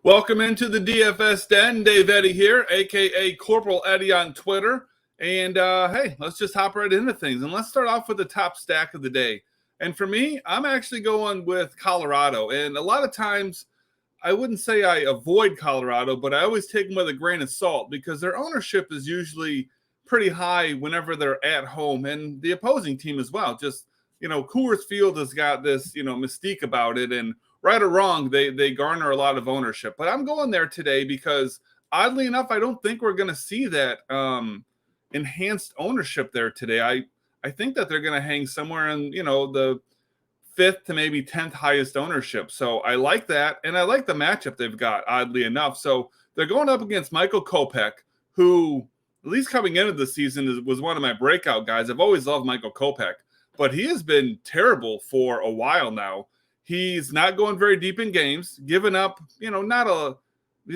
Welcome into the DFS Den. Dave Eddy here, a.k.a. Corporal Eddie on Twitter. And, hey, let's just hop right into things. And let's start off with the top stack of the day. And for me, I'm actually going with Colorado. And a lot of times, I wouldn't say I avoid Colorado, but I always take them with a grain of salt because their ownership is usually pretty high whenever they're at home. And the opposing team as well. Just, Coors Field has got this, mystique about it. And right or wrong, they garner a lot of ownership. But I'm going there today because, oddly enough, I don't think we're going to see that enhanced ownership there today. I think that they're going to hang somewhere in, the 5th to maybe 10th highest ownership. So I like that, and I like the matchup they've got, oddly enough. So they're going up against Michael Kopech, who, at least coming into the season, was one of my breakout guys. I've always loved Michael Kopech, but he has been terrible for a while now. He's not going very deep in games, giving up, he's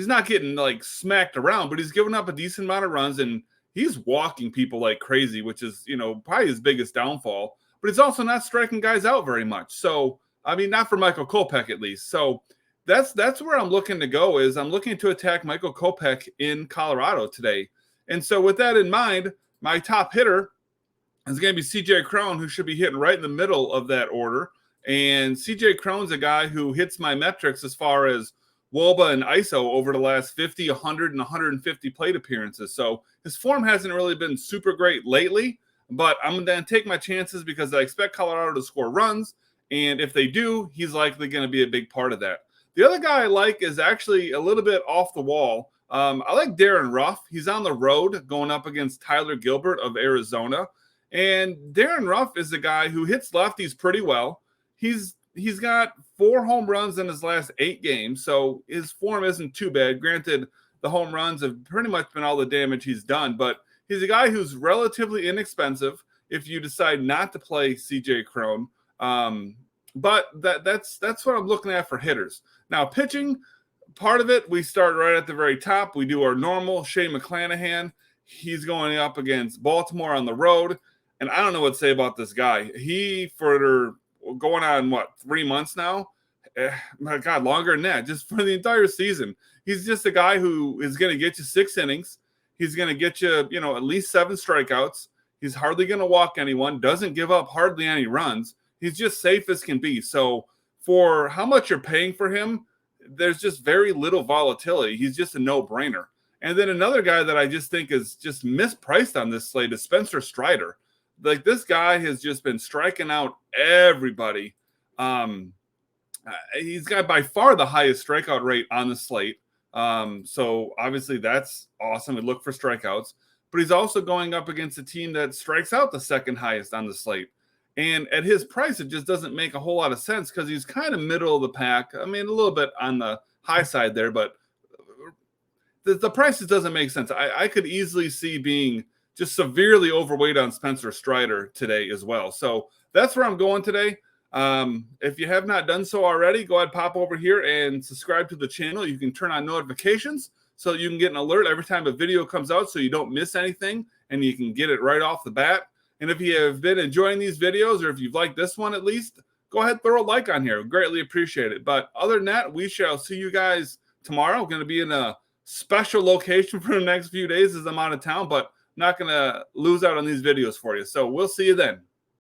not getting like smacked around, but he's giving up a decent amount of runs, and he's walking people like crazy, which is, probably his biggest downfall. But he's also not striking guys out very much. So, not for Michael Kopech at least. So that's where I'm looking to go. Is I'm looking to attack Michael Kopech in Colorado today. And so with that in mind, my top hitter is going to be CJ Cron, who should be hitting right in the middle of that order. And CJ Cron's a guy who hits my metrics as far as WOBA and ISO over the last 50, 100, and 150 plate appearances. So his form hasn't really been super great lately, but I'm going to take my chances because I expect Colorado to score runs. And if they do, he's likely going to be a big part of that. The other guy I like is actually a little bit off the wall. I like Darren Ruff. He's on the road going up against Tyler Gilbert of Arizona. And Darren Ruff is a guy who hits lefties pretty well. He's got 4 home runs in his last 8 games, so his form isn't too bad. Granted, the home runs have pretty much been all the damage he's done, but he's a guy who's relatively inexpensive if you decide not to play CJ Cron. But that's what I'm looking at for hitters. Now, pitching, part of it, we start right at the very top. We do our normal Shane Mcclanahan. He's going up against Baltimore on the road, and I don't know what to say about this guy. Going on, 3 months now? My God, longer than that, just for the entire season. He's just a guy who is going to get you 6 innings. He's going to get you, at least 7 strikeouts. He's hardly going to walk anyone, doesn't give up hardly any runs. He's just safe as can be. So for how much you're paying for him, there's just very little volatility. He's just a no-brainer. And then another guy that I just think is just mispriced on this slate is Spencer Strider. Like, this guy has just been striking out everybody. He's got by far the highest strikeout rate on the slate. So obviously that's awesome. We look for strikeouts, but he's also going up against a team that strikes out the second highest on the slate. And at his price, it just doesn't make a whole lot of sense because he's kind of middle of the pack. A little bit on the high side there, but the prices doesn't make sense. I could easily see being just severely overweight on Spencer Strider today as well. So that's where I'm going today. If you have not done so already, go ahead, pop over here and subscribe to the channel. You can turn on notifications so you can get an alert every time a video comes out so you don't miss anything and you can get it right off the bat. And if you have been enjoying these videos, or if you've liked this one at least, go ahead, throw a like on here. Greatly appreciate it. But other than that, we shall see you guys tomorrow. We're going to be in a special location for the next few days as I'm out of town, but not going to lose out on these videos for you. So we'll see you then.